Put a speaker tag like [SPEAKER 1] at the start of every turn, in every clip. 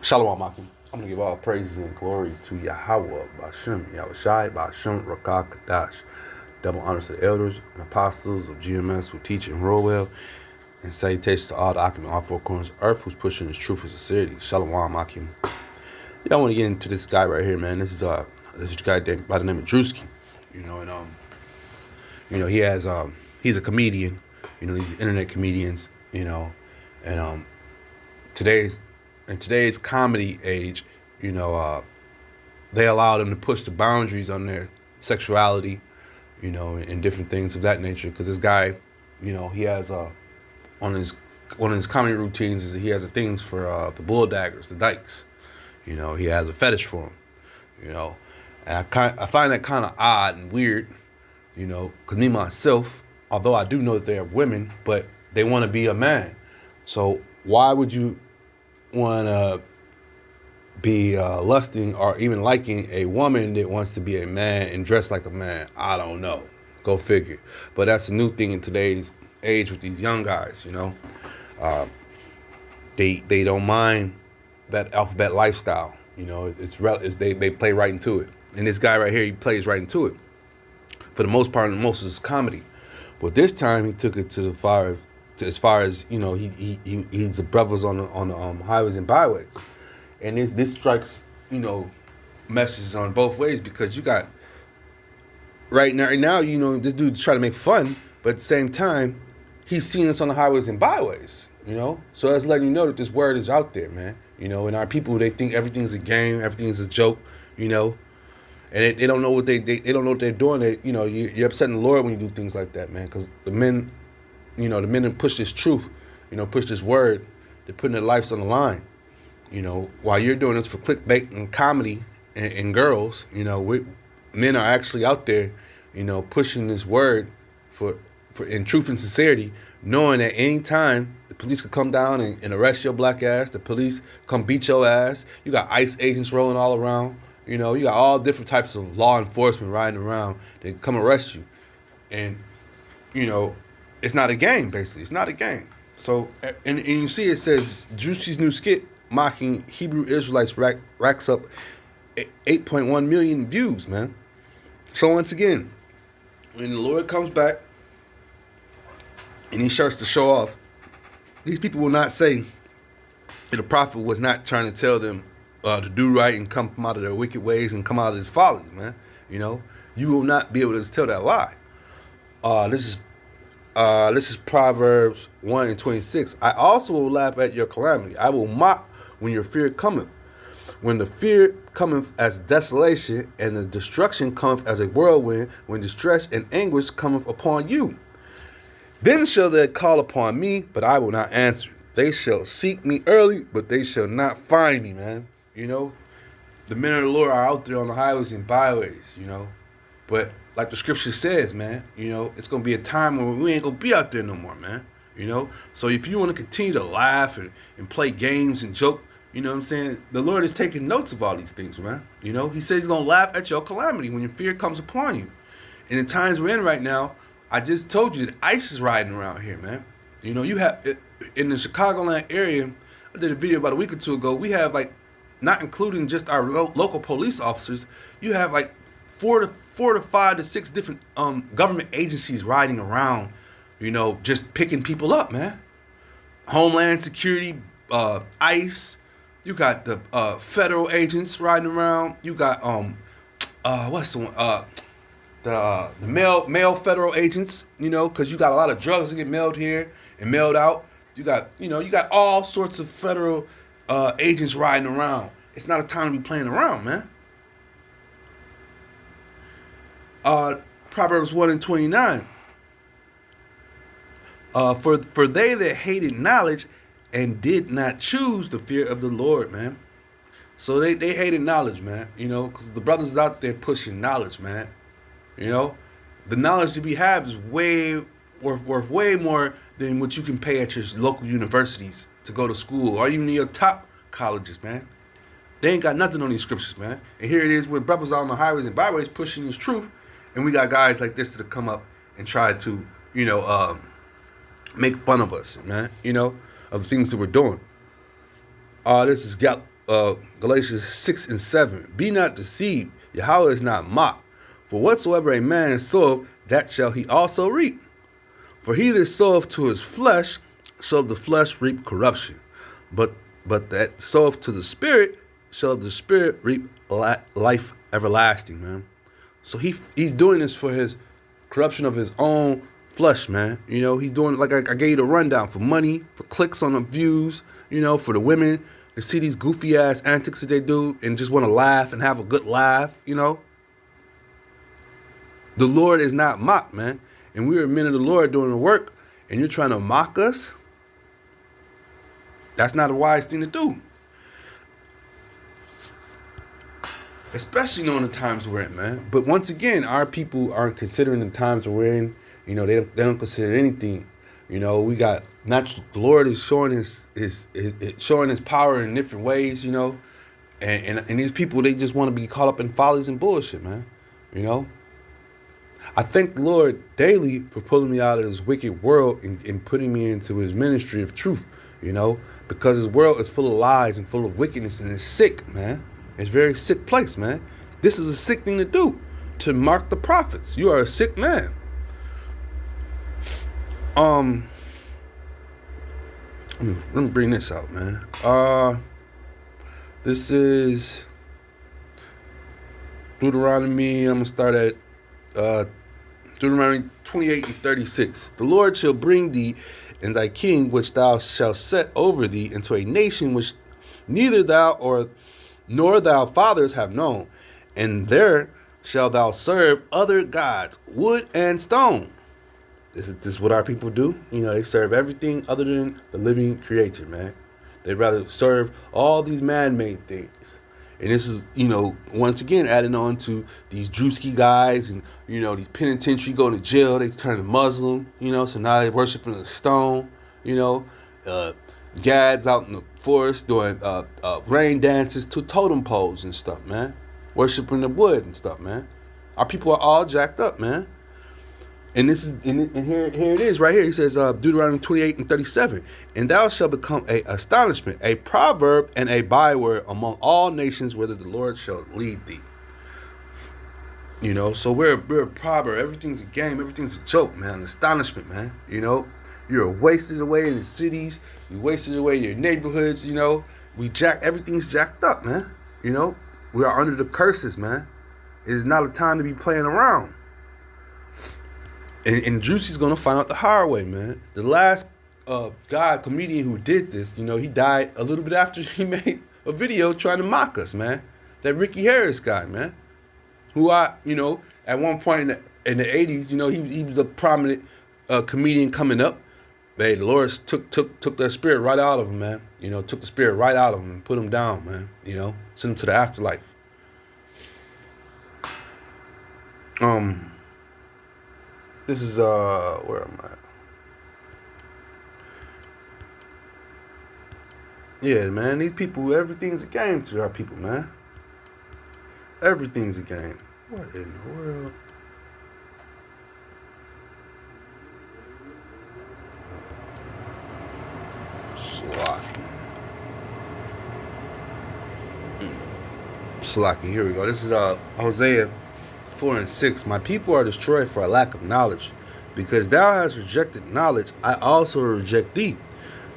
[SPEAKER 1] Shalom, Akim. I'm going to give all praises and glory to Yahweh, Bashem, Yahushai, Bashem, Rakah, Kadash. Double honors to the elders and apostles of GMS who teach and roll well. And salutations to all the Akim in all four corners of earth who's pushing his truth and sincerity. Shalom, Akim. Yeah, I want to get into this guy right here, man. This is a guy by the name of Drewski. He has he's a comedian. These internet comedians. And in today's comedy age, they allow them to push the boundaries on their sexuality, and different things of that nature. Because this guy, he has one of his comedy routines is he has a things for the bull daggers, the dykes. He has a fetish for them. And I find that kind of odd and weird, because me myself, although I do know that they are women, but they want to be a man. So why would you want to be lusting or even liking a woman that wants to be a man and dress like a man? I don't know. Go figure. But that's a new thing in today's age with these young guys. They don't mind that alphabet lifestyle. They play right into it. And this guy right here, he plays right into it. For the most part, and most of his comedy. But this time he took it to the fire. As far as he's the brothers on the highways and byways, and this strikes messages on both ways, because you got right now this dude's trying to make fun, but at the same time he's seeing us on the highways and byways, so that's letting you know that this word is out there, man. And our people, they think everything's a game, everything's a joke, and they don't know what they don't know what they're doing. You're upsetting the Lord when you do things like that, man, because the men that push this truth, push this word, they're putting their lives on the line. While you're doing this for clickbait and comedy and girls, men are actually out there, pushing this word for in truth and sincerity, knowing that any time the police could come down and arrest your black ass, the police come beat your ass. You got ICE agents rolling all around. You got all different types of law enforcement riding around. They come arrest you, and it's not a game, basically. It's not a game. So, and you see it says, Juicy's new skit mocking Hebrew Israelites racks up 8.1 million views, man. So once again, when the Lord comes back and he starts to show off, these people will not say that the prophet was not trying to tell them to do right and come from out of their wicked ways and come out of his follies, man. You will not be able to tell that lie. This is Proverbs 1:26. I also will laugh at your calamity. I will mock when your fear cometh. When the fear cometh as desolation, and the destruction cometh as a whirlwind, when distress and anguish cometh upon you. Then shall they call upon me, but I will not answer. They shall seek me early, but they shall not find me, man. The men of the Lord are out there on the highways and byways, But like the scripture says, man, it's going to be a time when we ain't going to be out there no more, man. So if you want to continue to laugh and play games and joke, what I'm saying? The Lord is taking notes of all these things, man. He says he's going to laugh at your calamity when your fear comes upon you. And the times we're in right now, I just told you that ICE is riding around here, man. You have, in the Chicagoland area, I did a video about a week or two ago, we have, like, not including just our local police officers, you have, like, four to five to six different government agencies riding around, just picking people up, man. Homeland Security, ICE. You got the federal agents riding around. You got what's the one? The mail federal agents. Because you got a lot of drugs that get mailed here and mailed out. You got all sorts of federal agents riding around. It's not a time to be playing around, man. Proverbs 1:29. For they that hated knowledge and did not choose the fear of the Lord, man. So they hated knowledge, man. Because the brothers out there pushing knowledge, man. The knowledge that we have is worth way more than what you can pay at your local universities to go to school, or even your top colleges, man. They ain't got nothing on these scriptures, man. And here it is with brothers on the highways and byways pushing this truth. And we got guys like this to come up and try to, make fun of us, man, of the things that we're doing. This is Galatians 6 and 7. Be not deceived, Yahweh is not mocked. For whatsoever a man soweth, that shall he also reap. For he that soweth to his flesh shall of the flesh reap corruption. But that soweth to the Spirit shall of the Spirit reap life everlasting, man. So he's doing this for his corruption of his own flesh, man. You know, he's doing, like I gave you the rundown, for money, for clicks on the views, you know, for the women to see these goofy ass antics that they do and just want to laugh and have a good laugh, you know. The Lord is not mocked, man. And we are men of the Lord doing the work, and you're trying to mock us. That's not a wise thing to do. Especially knowing the times we're in, man. But once again, our people aren't considering the times we're in. You know, they don't consider anything. You know, we got natural. The Lord is showing his showing his power in different ways. You know, and these people, they just want to be caught up in follies and bullshit, man. You know. I thank the Lord daily for pulling me out of this wicked world and putting me into his ministry of truth, you know, because this world is full of lies and full of wickedness, and it's sick, man. It's a very sick place, man. This is a sick thing to do, to mark the prophets. You are a sick man. Let me bring this out, man. This is Deuteronomy. I'm going to start at Deuteronomy 28 and 36. The Lord shall bring thee and thy king, which thou shalt set over thee, into a nation which neither thou nor thy fathers have known, and there shalt thou serve other gods, wood and stone. This is what our people do. You know, they serve everything other than the living creator, man. They'd rather serve all these man-made things. And this is, you know, once again, adding on to these Drewski guys and, you know, these penitentiary go to jail, they turn to Muslim, you know, so now they're worshiping a stone, you know, gads out in the forest doing rain dances to totem poles and stuff, man, worshiping the wood and stuff, man. Our people are all jacked up, man. And this is, and here it is right here. He says, Deuteronomy 28 and 37, and thou shalt become a astonishment, a proverb, and a byword among all nations, whither the Lord shall lead thee. You know, so we're a proverb. Everything's a game. Everything's a joke, man. Astonishment, man. You know, you're wasted away in the cities. You wasted away in your neighborhoods. You know, everything's jacked up, man. You know, we are under the curses, man. It is not a time to be playing around. And Juicy's gonna find out the hard way, man. The last comedian who did this, you know, he died a little bit after he made a video trying to mock us, man. That Ricky Harris guy, man. Who you know, at one point in the 80s, you know, he was a prominent comedian coming up. Hey, the Lord took their spirit right out of him, man. You know, took the spirit right out of him and put him down, man. You know, sent him to the afterlife. This is, where am I? Yeah, man, these people, everything's a game to our people, man. Everything's a game. What in the world? Slocky, here we go. This is, Hosea 4 and 6. My people are destroyed for a lack of knowledge. Because thou hast rejected knowledge, I also reject thee,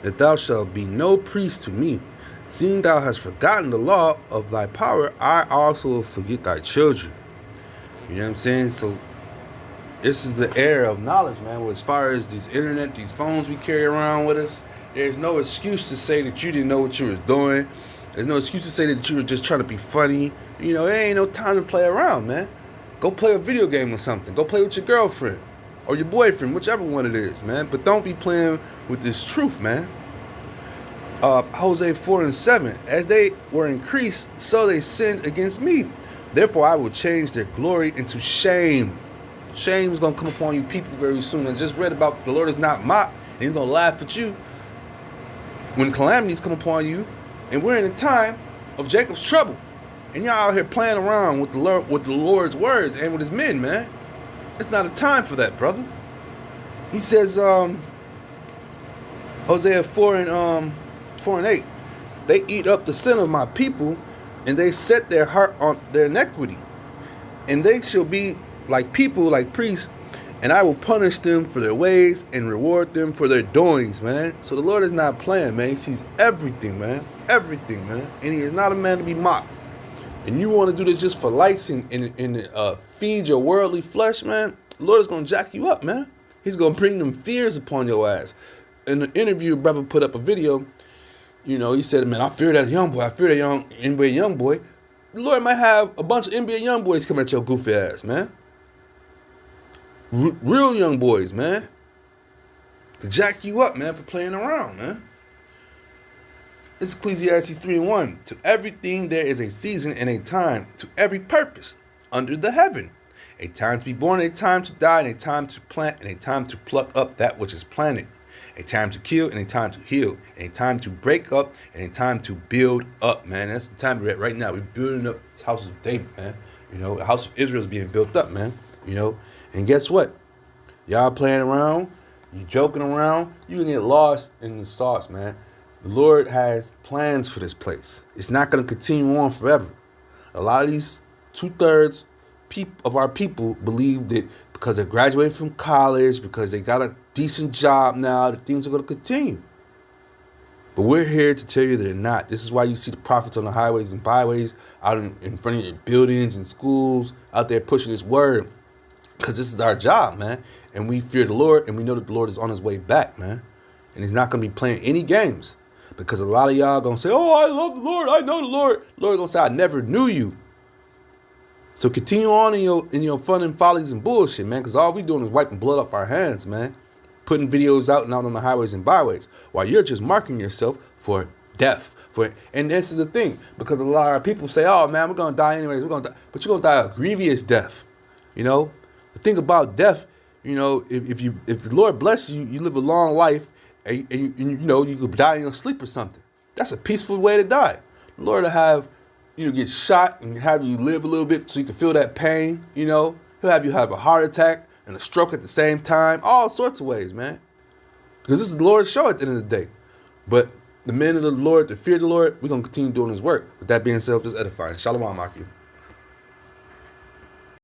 [SPEAKER 1] that thou shalt be no priest to me. Seeing thou hast forgotten the law of thy power, I also will forget thy children. You know what I'm saying? So this is the era of knowledge, man. Well, as far as this internet, these phones we carry around with us, there's no excuse to say that you didn't know what you were doing. There's no excuse to say that you were just trying to be funny. You know, there ain't no time to play around, man. Go play a video game or something. Go play with your girlfriend or your boyfriend, whichever one it is, man. But don't be playing with this truth, man. Hosea 4 and 7. As they were increased, so they sinned against me. Therefore, I will change their glory into shame. Shame is going to come upon you people very soon. I just read about the Lord is not mocked. And he's going to laugh at you when calamities come upon you. And we're in a time of Jacob's trouble. And y'all out here playing around with the Lord's words and with his men, man. It's not a time for that, brother. He says, Hosea 4 and 8, They eat up the sin of my people, and they set their heart on their iniquity. And they shall be like people, like priests, and I will punish them for their ways and reward them for their doings, man. So the Lord is not playing, man. He sees everything, man. Everything, man. And he is not a man to be mocked. And you want to do this just for likes and feed your worldly flesh, man, the Lord is going to jack you up, man. He's going to bring them fears upon your ass. In the interview, brother put up a video. You know, he said, man, I fear that young boy. I fear that young NBA young boy. The Lord might have a bunch of NBA young boys come at your goofy ass, man. Real young boys, man. To jack you up, man, for playing around, man. It's Ecclesiastes 3:1. To everything there is a season and a time, to every purpose under the heaven. A time to be born, a time to die, and a time to plant, and a time to pluck up that which is planted. A time to kill, and a time to heal, and a time to break up, and a time to build up, man. That's the time we're at right now. We're building up the house of David, man. You know, the house of Israel is being built up, man. You know, and guess what? Y'all playing around, you joking around, you can get lost in the sauce, man. The Lord has plans for this place. It's not going to continue on forever. A lot of these 2/3 of our people believe that because they're graduating from college, because they got a decent job now, that things are going to continue. But we're here to tell you they're not. This is why you see the prophets on the highways and byways, out in front of your buildings and schools, out there pushing this word. Because this is our job, man. And we fear the Lord, and we know that the Lord is on his way back, man. And he's not going to be playing any games. Because a lot of y'all going to say, oh, I love the Lord, I know the Lord. The Lord going to say, I never knew you. So continue on in your fun and follies and bullshit, man. Because all we doing is wiping blood off our hands, man. Putting videos out and out on the highways and byways. While you're just marking yourself for death. And this is the thing. Because a lot of people say, oh, man, we're going to die anyways. We're going to die. But you're going to die a grievous death. You know? The thing about death, you know, if the Lord bless you, you live a long life, and you know, you could die in your sleep or something. That's a peaceful way to die. The Lord will have you get shot and have you live a little bit so you can feel that pain, you know. He'll have you have a heart attack and a stroke at the same time. All sorts of ways, man. Because this is the Lord's show at the end of the day. But the men of the Lord, that fear the Lord, we're going to continue doing his work. With that being said, just edifying. Shalom, Maki.